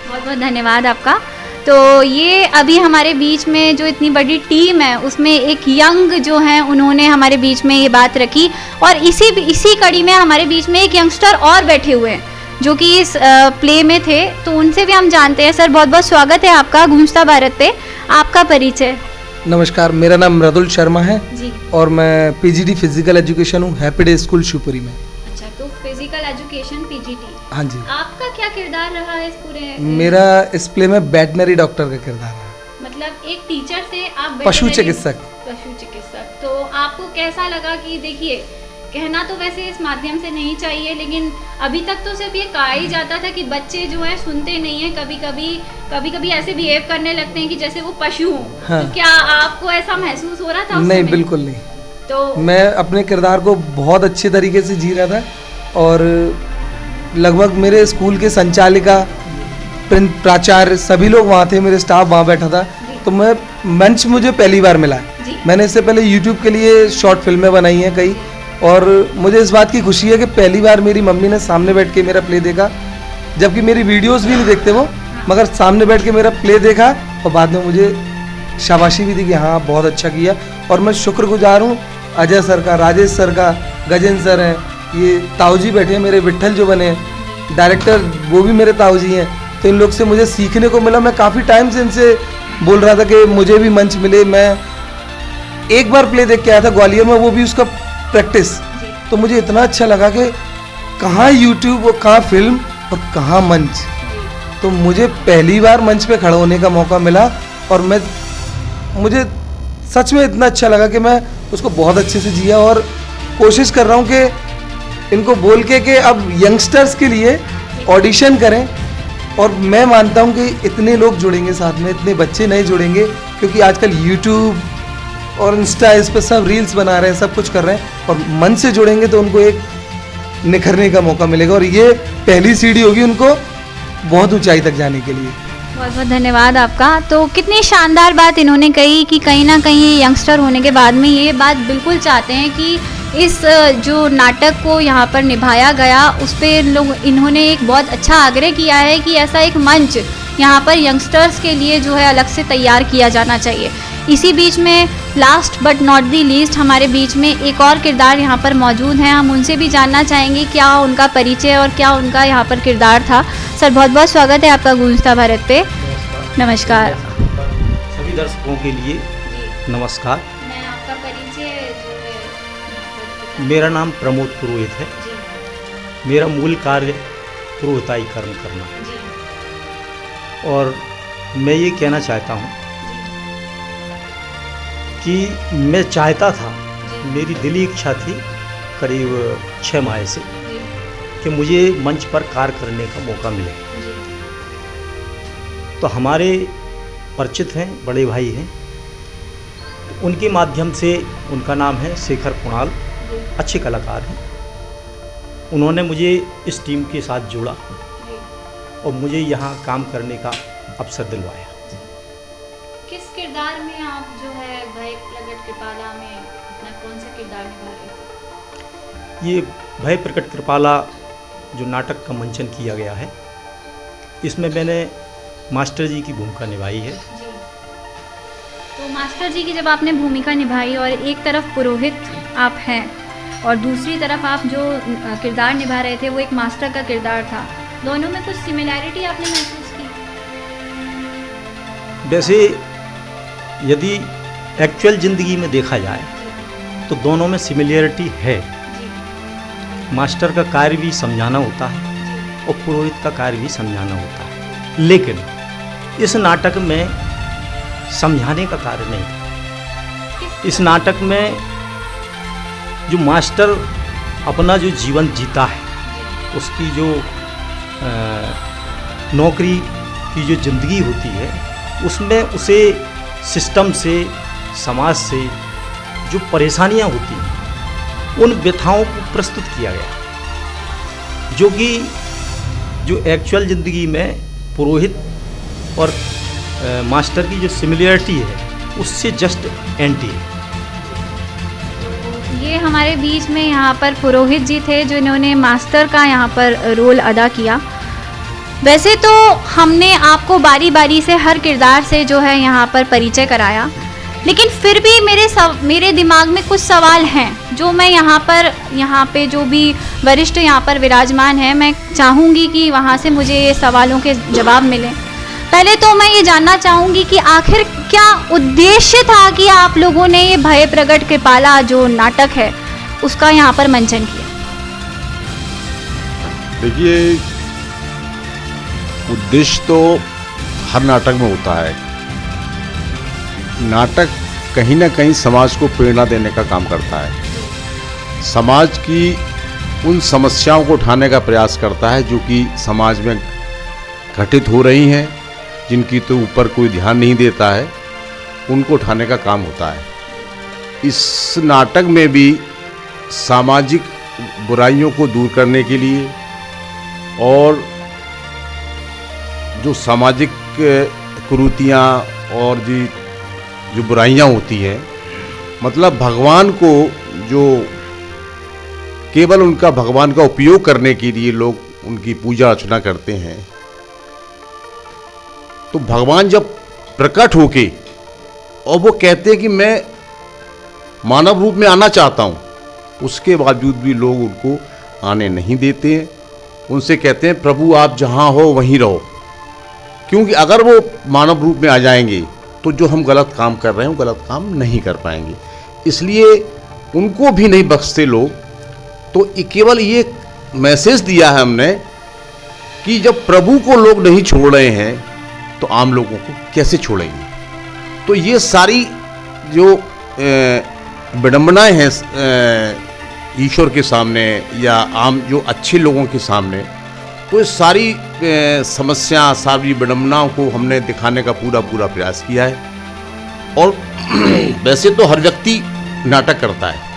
बहुत बहुत धन्यवाद आपका। तो ये अभी हमारे बीच में जो इतनी बड़ी टीम है उसमें एक यंग जो है उन्होंने हमारे बीच में ये बात रखी, और इसी कड़ी में हमारे बीच में एक यंगस्टर और बैठे हुए हैं जो कि इस प्ले में थे, तो उनसे भी हम जानते हैं। सर, बहुत बहुत स्वागत है आपका गूंजता भारत पे। आपका परिचय? नमस्कार, मेरा नाम मृदुल शर्मा है जी। और मैं पीजीडी फिजिकल एजुकेशन हूँ हैप्पी डे स्कूल शिवपुरी में। अच्छा, तो फिजिकल एजुकेशन पीजीटी। हाँ जी। आपका क्या किरदार रहा है इस पूरे? मेरा इस प्ले में वेटनरी डॉक्टर का किरदार है, मतलब एक टीचर से आप पशु veterinary- चिकित्सक। पशु चिकित्सक। तो आपको कैसा लगा कि देखिए, कहना तो वैसे इस माध्यम से नहीं चाहिए, लेकिन अभी तक तो सिर्फ ये कहा ही जाता था कि बच्चे जो है सुनते नहीं है, कभी कभी ऐसे बिहेव करने लगते हैं कि जैसे वो पशु हों। हाँ। तो क्या आपको ऐसा महसूस हो रहा था उस नहीं, समय? बिल्कुल नहीं। तो मैं अपने किरदार को बहुत अच्छे तरीके से जी रहा था, और लगभग मेरे स्कूल के संचालिका, प्राचार्य, सभी लोग वहाँ थे, मेरे स्टाफ वहाँ बैठा था। तो मैं मंच मुझे पहली बार मिला है। मैंने इससे पहले यूट्यूब के लिए शॉर्ट फिल्में बनाई हैं कई, और मुझे इस बात की खुशी है कि पहली बार मेरी मम्मी ने सामने बैठ के मेरा प्ले देखा, जबकि मेरी वीडियोस भी नहीं देखते वो, मगर सामने बैठ के मेरा प्ले देखा और बाद में मुझे शाबाशी भी दी कि हाँ बहुत अच्छा किया। और मैं शुक्रगुजार हूँ अजय सर का, राजेश सर का, गजेंद्र सर हैं, ये ताऊजी बैठे हैं मेरे, विट्ठल जो बने हैं डायरेक्टर, वो भी मेरे ताऊजी हैं। तो इन लोग से मुझे सीखने को मिला। मैं काफ़ी टाइम से इनसे बोल रहा था कि मुझे भी मंच मिले। मैं एक बार प्ले देख के आया था ग्वालियर में, वो भी उसका प्रैक्टिस, तो मुझे इतना अच्छा लगा कि कहाँ यूट्यूब और कहाँ फिल्म और कहाँ मंच। तो मुझे पहली बार मंच पे खड़ा होने का मौका मिला, और मुझे सच में इतना अच्छा लगा कि मैं उसको बहुत अच्छे से जिया, और कोशिश कर रहा हूँ कि इनको बोल के कि अब यंगस्टर्स के लिए ऑडिशन करें। और मैं मानता हूँ कि इतने लोग जुड़ेंगे साथ में, इतने बच्चे नहीं जुड़ेंगे, क्योंकि आजकल यूट्यूब और इंस्टा, इस पर सब रील्स बना रहे हैं, सब कुछ कर रहे हैं, और मन से जुड़ेंगे तो उनको एक निखरने का मौका मिलेगा, और ये पहली सीढ़ी होगी उनको बहुत ऊंचाई तक जाने के लिए। बहुत बहुत धन्यवाद आपका। तो कितनी शानदार बात इन्होंने कही कि कहीं ना कहीं यंगस्टर होने के बाद में ये बात बिल्कुल चाहते हैं कि इस जो नाटक को यहाँ पर निभाया गया उस पर इन्होंने एक बहुत अच्छा आग्रह किया है कि ऐसा एक मंच यहाँ पर यंगस्टर्स के लिए जो है अलग से तैयार किया जाना चाहिए। इसी बीच में last but not the least हमारे बीच में एक और किरदार यहाँ पर मौजूद हैं, हम उनसे भी जानना चाहेंगे क्या उनका परिचय और क्या उनका यहाँ पर किरदार था। सर, बहुत बहुत स्वागत है आपका गूंजता भारत पे। नमस्कार। सभी दर्शकों के लिए नमस्कार। मैं आपका परिचय जो है। मेरा नाम प्रमोद पुरोहित है। मेरा मूल कार्य पुरोहिताई कर्म करना है, और मैं ये कहना चाहता हूँ कि मैं चाहता था, मेरी दिली इच्छा थी करीब 6 माह से कि मुझे मंच पर कार्य करने का मौका मिले। तो हमारे परिचित हैं, बड़े भाई हैं, उनके माध्यम से, उनका नाम है शेखर कुणाल, अच्छे कलाकार हैं, उन्होंने मुझे इस टीम के साथ जोड़ा और मुझे यहाँ काम करने का अवसर दिलवाया। किस किरदार में आप जो है भय प्रकट कृपाला में अपना कौन सा किरदार निभा रहे थे? ये भय प्रकट कृपाला जो नाटक का मंचन किया गया है, इसमें मैंने मास्टर जी की भूमिका निभाई है। तो मास्टर जी की जब आपने भूमिका निभाई और एक तरफ पुरोहित आप हैं और दूसरी तरफ आप जो किरदार निभा रहे थे वो एक मास्टर का किरदार था, दोनों में कुछ सिमिलैरिटी आपने महसूस की? वैसे यदि एक्चुअल ज़िंदगी में देखा जाए तो दोनों में सिमिलैरिटी है। मास्टर का कार्य भी समझाना होता है और पुरोहित का कार्य भी समझाना होता है, लेकिन इस नाटक में समझाने का कार्य नहीं था, इस नाटक में जो मास्टर अपना जो जीवन जीता है, उसकी जो नौकरी की जो ज़िंदगी होती है, उसमें उसे सिस्टम से, समाज से जो परेशानियां होती हैं, उन व्यथाओं को प्रस्तुत किया गया, जो कि जो एक्चुअल ज़िंदगी में पुरोहित और मास्टर की जो सिमिलरिटी है, उससे जस्ट एंटी है। ये हमारे बीच में यहाँ पर पुरोहित जी थे, जो इन्होंने मास्टर का यहाँ पर रोल अदा किया। वैसे तो हमने आपको बारी बारी से हर किरदार से जो है यहाँ पर परिचय कराया, लेकिन फिर भी मेरे दिमाग में कुछ सवाल हैं जो मैं यहाँ पे जो भी वरिष्ठ यहाँ पर विराजमान है, मैं चाहूँगी कि वहाँ से मुझे ये सवालों के जवाब मिलें। पहले तो मैं ये जानना चाहूँगी कि आखिर क्या उद्देश्य था कि आप लोगों ने ये भय प्रकट कृपाला जो नाटक है उसका यहाँ पर मंचन किया? देखिए, उद्देश्य तो हर नाटक में होता है। नाटक कहीं ना कहीं समाज को प्रेरणा देने का काम करता है, समाज की उन समस्याओं को उठाने का प्रयास करता है जो कि समाज में घटित हो रही हैं, जिनकी तो ऊपर कोई ध्यान नहीं देता है, उनको उठाने का काम होता है। इस नाटक में भी सामाजिक बुराइयों को दूर करने के लिए और जो सामाजिक कुरीतियाँ और जो बुराइयाँ होती हैं, मतलब भगवान को जो केवल उनका भगवान का उपयोग करने के लिए लोग उनकी पूजा अर्चना करते हैं, तो भगवान जब प्रकट होके और वो कहते हैं कि मैं मानव रूप में आना चाहता हूँ, उसके बावजूद भी लोग उनको आने नहीं देते हैं। उनसे कहते हैं प्रभु आप जहाँ हो वहीं रहो, क्योंकि अगर वो मानव रूप में आ जाएंगे तो जो हम गलत काम कर रहे हैं वो गलत काम नहीं कर पाएंगे, इसलिए उनको भी नहीं बख्शते लोग। तो केवल ये मैसेज दिया है हमने कि जब प्रभु को लोग नहीं छोड़ रहे हैं तो आम लोगों को कैसे छोड़ेंगे। तो ये सारी जो विडंबनाएं हैं ईश्वर के सामने या आम जो अच्छे लोगों के सामने, तो ये सारी समस्या, सारी विडंबनाओं को हमने दिखाने का पूरा प्रयास किया है। और वैसे तो हर व्यक्ति नाटक करता है,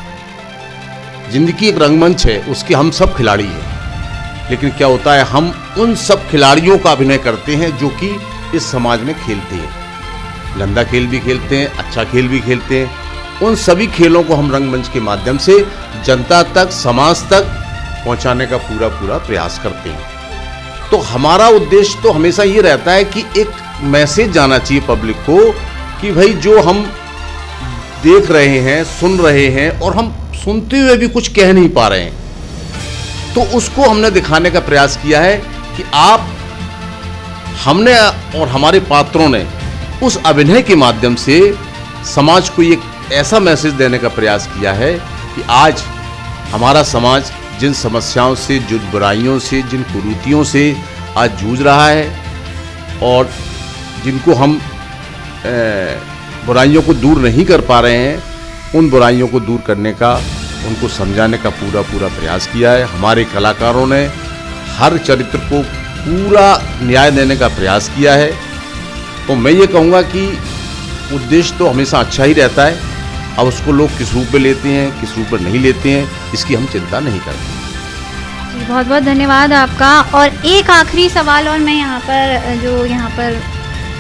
जिंदगी एक रंगमंच है, उसके हम सब खिलाड़ी हैं, लेकिन क्या होता है हम उन सब खिलाड़ियों का अभिनय करते हैं जो कि इस समाज में खेलते हैं, गंदा खेल भी खेलते हैं, अच्छा खेल भी खेलते हैं। उन सभी खेलों को हम रंगमंच के माध्यम से जनता तक, समाज तक पहुंचाने का पूरा प्रयास करते हैं। तो हमारा उद्देश्य तो हमेशा ये रहता है कि एक मैसेज जाना चाहिए पब्लिक को कि भाई जो हम देख रहे हैं, सुन रहे हैं और हम सुनते हुए भी कुछ कह नहीं पा रहे हैं, तो उसको हमने दिखाने का प्रयास किया है कि हमने और हमारे पात्रों ने उस अभिनय के माध्यम से समाज को एक ऐसा मैसेज देने का प्रयास किया है कि आज हमारा समाज जिन समस्याओं से, जिन बुराइयों से, जिन कुरीतियों से आज जूझ रहा है और जिनको हम बुराइयों को दूर नहीं कर पा रहे हैं, उन बुराइयों को दूर करने का, उनको समझाने का पूरा प्रयास किया है। हमारे कलाकारों ने हर चरित्र को पूरा न्याय देने का प्रयास किया है। तो मैं ये कहूँगा कि उद्देश्य तो हमेशा अच्छा ही रहता है, अब उसको लोग किस रूप में लेते हैं, किस रूप में नहीं लेते हैं, इसकी हम चिंता नहीं करते। बहुत बहुत धन्यवाद आपका। और एक आखिरी सवाल और मैं यहाँ पर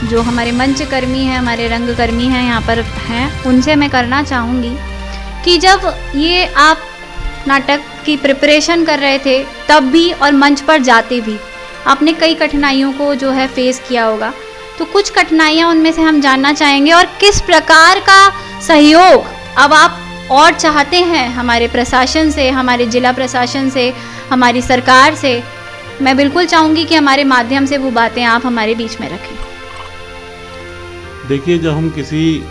जो हमारे मंचकर्मी हैं, हमारे रंगकर्मी हैं यहाँ पर हैं, उनसे मैं करना चाहूँगी कि जब ये आप नाटक की प्रिपरेशन कर रहे थे तब भी और मंच पर जाते भी आपने कई कठिनाइयों को जो है फेस किया होगा, तो कुछ कठिनाइयाँ उनमें से हम जानना चाहेंगे और किस प्रकार का सहयोग अब आप और चाहते हैं हमारे प्रशासन से, हमारे जिला प्रशासन से, हमारी सरकार से। मैं बिल्कुल चाहूँगी कि हमारे माध्यम से वो बातें आप हमारे बीच में रखें। देखिए, जब हम किसी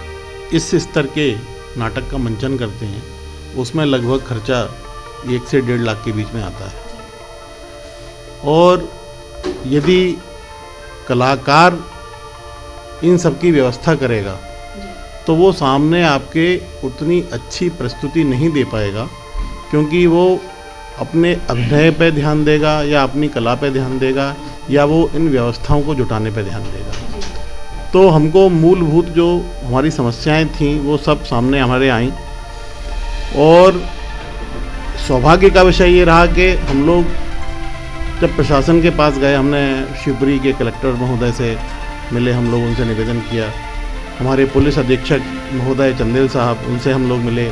इस स्तर के नाटक का मंचन करते हैं, उसमें लगभग खर्चा 1 से 1.5 लाख के बीच में आता है। और यदि कलाकार इन सब की व्यवस्था करेगा तो वो सामने आपके उतनी अच्छी प्रस्तुति नहीं दे पाएगा, क्योंकि वो अपने अभिनय पे ध्यान देगा या अपनी कला पे ध्यान देगा या वो इन व्यवस्थाओं को जुटाने पे ध्यान देगा। तो हमको मूलभूत जो हमारी समस्याएं थीं वो सब सामने हमारे आईं, और सौभाग्य का विषय ये रहा कि हम लोग जब प्रशासन के पास गए, हमने शिवपुरी के कलेक्टर महोदय से मिले, हम लोग उनसे निवेदन किया, हमारे पुलिस अधीक्षक महोदय चंदेल साहब, उनसे हम लोग मिले।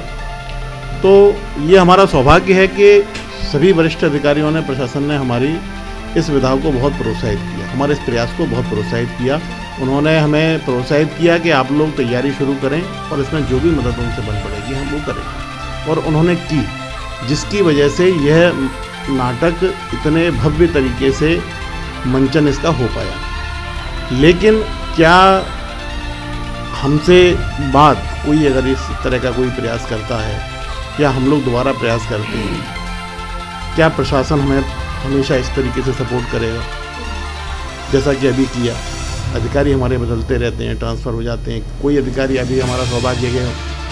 तो ये हमारा सौभाग्य है कि सभी वरिष्ठ अधिकारियों ने, प्रशासन ने हमारी इस विधा को बहुत प्रोत्साहित किया, हमारे इस प्रयास को बहुत प्रोत्साहित किया। उन्होंने हमें प्रोत्साहित किया कि आप लोग तैयारी शुरू करें और इसमें जो भी मदद उनसे बन पड़ेगी हम वो करेंगे, और उन्होंने की, जिसकी वजह से यह नाटक इतने भव्य तरीके से मंचन इसका हो पाया। लेकिन क्या हमसे बाद कोई अगर इस तरह का कोई प्रयास करता है या हम लोग दोबारा प्रयास करते हैं, क्या प्रशासन हमें हमेशा इस तरीके से सपोर्ट करेगा जैसा कि अभी किया? अधिकारी हमारे बदलते रहते हैं, ट्रांसफ़र हो जाते हैं। कोई अधिकारी, अभी हमारा सौभाग्य है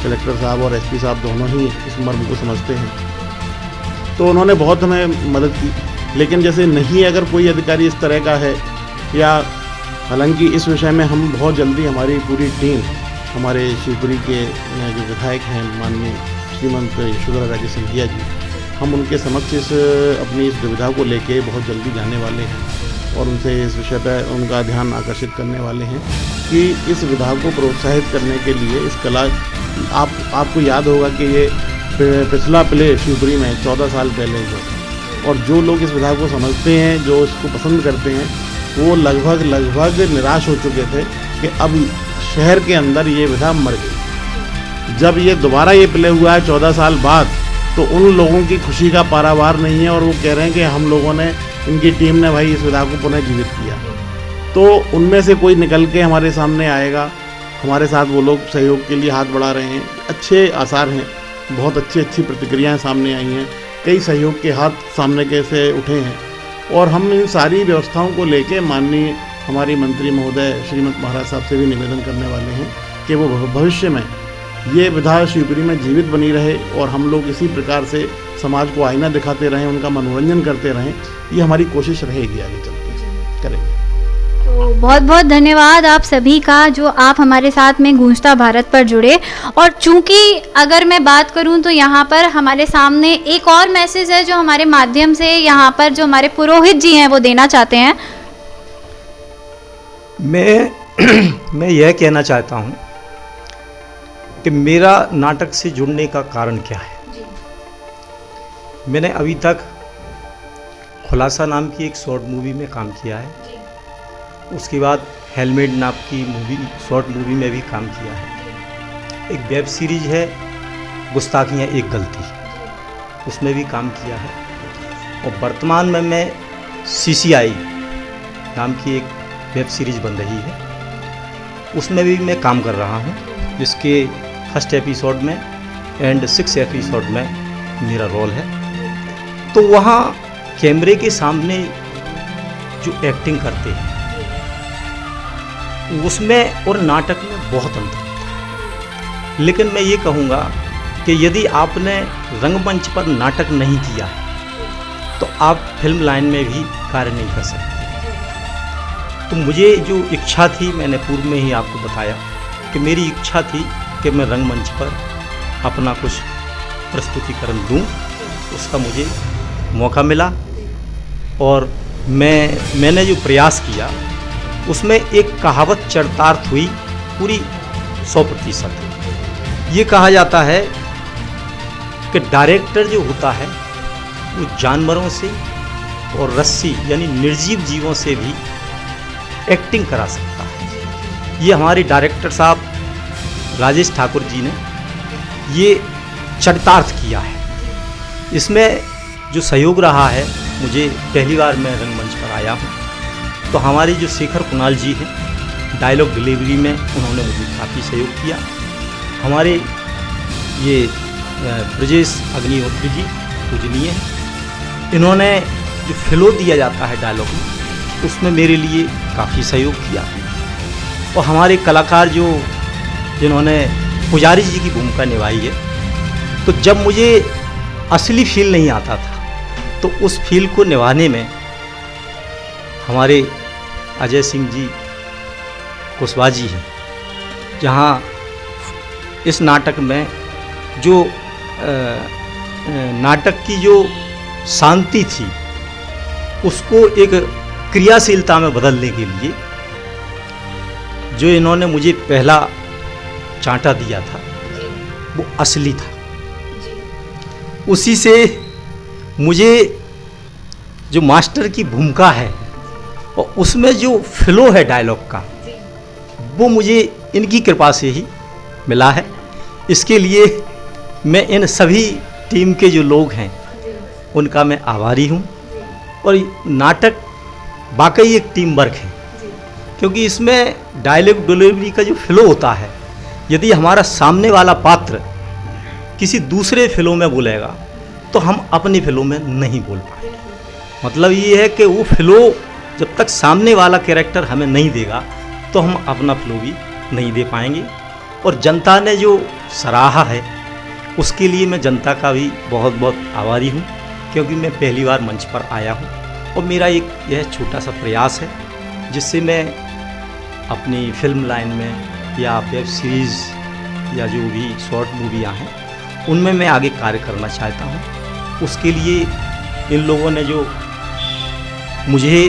कलेक्टर साहब और एसपी साहब दोनों ही इस मर्म को समझते हैं, तो उन्होंने बहुत हमें मदद की। लेकिन जैसे नहीं, अगर कोई अधिकारी इस तरह का है, या हालांकि इस विषय में हम बहुत जल्दी, हमारी पूरी टीम, हमारे शिवपुरी के जो विधायक हैं माननीय श्रीमंत यशोधरा राजे सिंधिया जी, हम उनके समक्ष अपनी इस दुविधा को लेके बहुत जल्दी जाने वाले हैं और उनसे इस विषय पर उनका ध्यान आकर्षित करने वाले हैं कि इस विधा को प्रोत्साहित करने के लिए इस कला, आपको याद होगा कि ये पिछला प्ले शिवपुरी में 14 साल पहले जो, और जो लोग इस विधा को समझते हैं, जो इसको पसंद करते हैं, वो लगभग निराश हो चुके थे कि अब शहर के अंदर ये विधा मर गई। जब ये दोबारा ये प्ले हुआ है 14 साल बाद, तो उन लोगों की खुशी का पारावार नहीं है और वो कह रहे हैं कि हम लोगों ने, इनकी टीम ने भाई इस विधा को पुनः जीवित किया। तो उनमें से कोई निकल के हमारे सामने आएगा, हमारे साथ वो लोग सहयोग के लिए हाथ बढ़ा रहे हैं, अच्छे आसार हैं, बहुत अच्छी प्रतिक्रियाएं सामने आई हैं, कई सहयोग के हाथ सामने कैसे उठे हैं, और हम इन सारी व्यवस्थाओं को लेके माननीय हमारी मंत्री महोदय श्रीमंत महाराज साहब से भी निवेदन करने वाले हैं कि वो भविष्य में ये विधा शिवपुरी में जीवित बनी रहे और हम लोग इसी प्रकार से समाज को आईना दिखाते रहें, उनका मनोरंजन करते रहें। ये हमारी कोशिश रहेगी, आगे चलते करेंगे। तो बहुत बहुत धन्यवाद आप सभी का, जो आप हमारे साथ में गूंजता भारत पर जुड़े। और चूंकि अगर मैं बात करूं तो यहाँ पर हमारे सामने एक और मैसेज है जो हमारे माध्यम से यहाँ पर जो हमारे पुरोहित जी हैं वो देना चाहते हैं। मैं यह कहना चाहता हूँ कि मेरा नाटक से जुड़ने का कारण क्या है। मैंने अभी तक खुलासा नाम की एक शॉर्ट मूवी में काम किया है, उसके बाद हेलमेट नाम की शॉर्ट मूवी में भी काम किया है। एक वेब सीरीज है गुस्ताखियाँ एक गलती, उसमें भी काम किया है, और वर्तमान में मैं CCI नाम की एक वेब सीरीज बन रही है, उसमें भी मैं काम कर रहा हूँ, जिसके फर्स्ट एपिसोड में एंड 6 एपिसोड में मेरा रोल है। तो वहाँ कैमरे के सामने जो एक्टिंग करते हैं उसमें और नाटक में बहुत अंतर होता है। लेकिन मैं ये कहूँगा कि यदि आपने रंगमंच पर नाटक नहीं किया है तो आप फिल्म लाइन में भी कार्य नहीं कर सकते। तो मुझे जो इच्छा थी, मैंने पूर्व में ही आपको बताया कि मेरी इच्छा थी कि मैं रंगमंच पर अपना कुछ प्रस्तुतिकरण दूं। उसका मुझे मौका मिला और मैंने जो प्रयास किया उसमें एक कहावत चरितार्थ हुई पूरी 100%। ये कहा जाता है कि डायरेक्टर जो होता है वो जानवरों से और रस्सी यानी निर्जीव जीवों से भी एक्टिंग करा सकता है। ये हमारे डायरेक्टर साहब राजेश ठाकुर जी ने ये चरितार्थ किया है। इसमें जो सहयोग रहा है, मुझे पहली बार मैं रंगमंच पर आया हूँ तो हमारे जो शेखर कुणाल जी हैं, डायलॉग डिलीवरी में उन्होंने मुझे काफ़ी सहयोग किया। हमारे ये ब्रजेश अग्निहोत्री जी पूजनीय हैं, इन्होंने जो फ्लो दिया जाता है डायलॉग में उसमें मेरे लिए काफ़ी सहयोग किया। और हमारे कलाकार जो जिन्होंने पुजारी जी की भूमिका निभाई है। तो जब मुझे असली फील नहीं आता था, तो उस फील को निभाने में हमारे अजय सिंह जी कुशवाहा जी हैं, जहाँ इस नाटक में जो नाटक की जो शांति थी उसको एक क्रियाशीलता में बदलने के लिए जो इन्होंने मुझे पहला चांटा दिया था वो असली था। उसी से मुझे जो मास्टर की भूमिका है और उसमें जो फ्लो है डायलॉग का, वो मुझे इनकी कृपा से ही मिला है। इसके लिए मैं इन सभी टीम के जो लोग हैं उनका मैं आभारी हूँ। और नाटक वाकई एक टीम वर्क है, क्योंकि इसमें डायलॉग डिलीवरी का जो फ्लो होता है, यदि हमारा सामने वाला पात्र किसी दूसरे फिल्म में बोलेगा तो हम अपनी फिल्म में नहीं बोल पाएंगे। मतलब ये है कि वो फ्लो जब तक सामने वाला कैरेक्टर हमें नहीं देगा तो हम अपना फ्लो भी नहीं दे पाएंगे। और जनता ने जो सराहा है उसके लिए मैं जनता का भी बहुत बहुत आभारी हूँ, क्योंकि मैं पहली बार मंच पर आया हूँ और मेरा एक यह छोटा सा प्रयास है जिससे मैं अपनी फिल्म लाइन में या वेब सीरीज़ या जो भी शॉर्ट मूवियाँ हैं उनमें मैं आगे कार्य करना चाहता हूँ। उसके लिए इन लोगों ने जो मुझे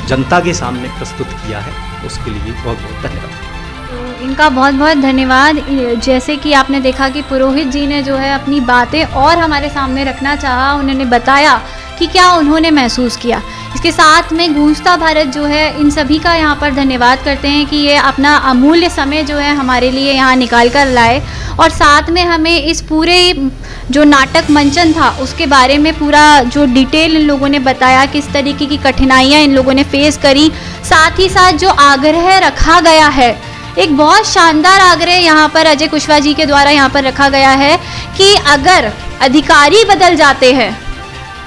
जनता के सामने प्रस्तुत किया है उसके लिए बहुत बहुत धन्यवाद। तो इनका बहुत बहुत धन्यवाद। जैसे कि आपने देखा कि पुरोहित जी ने जो है अपनी बातें और हमारे सामने रखना चाहा, उन्होंने बताया कि क्या उन्होंने महसूस किया। इसके साथ में गूंजता भारत जो है इन सभी का यहाँ पर धन्यवाद करते हैं कि ये अपना अमूल्य समय जो है हमारे लिए यहाँ निकाल कर लाए और साथ में हमें इस पूरे जो नाटक मंचन था उसके बारे में पूरा जो डिटेल इन लोगों ने बताया, किस तरीके की कठिनाइयाँ इन लोगों ने फेस करी। साथ ही साथ जो आग्रह रखा गया है, एक बहुत शानदार आग्रह यहाँ पर अजय कुशवाहा जी के द्वारा यहाँ पर रखा गया है कि अगर अधिकारी बदल जाते हैं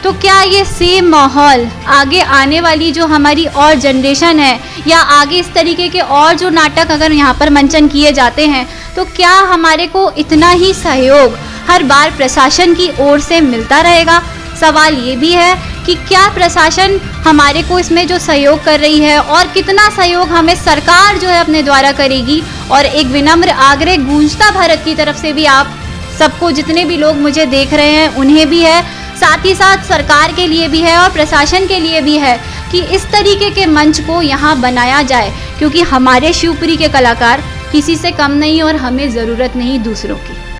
तो क्या ये सेम माहौल आगे आने वाली जो हमारी और जनरेशन है या आगे इस तरीके के और जो नाटक अगर यहाँ पर मंचन किए जाते हैं तो क्या हमारे को इतना ही सहयोग हर बार प्रशासन की ओर से मिलता रहेगा। सवाल ये भी है कि क्या प्रशासन हमारे को इसमें जो सहयोग कर रही है और कितना सहयोग हमें सरकार जो है अपने द्वारा करेगी। और एक विनम्र आग्रह गूंजता भारत की तरफ से भी आप सबको, जितने भी लोग मुझे देख रहे हैं उन्हें भी है, साथ ही साथ सरकार के लिए भी है और प्रशासन के लिए भी है कि इस तरीके के मंच को यहाँ बनाया जाए, क्योंकि हमारे शिवपुरी के कलाकार किसी से कम नहीं और हमें ज़रूरत नहीं दूसरों की।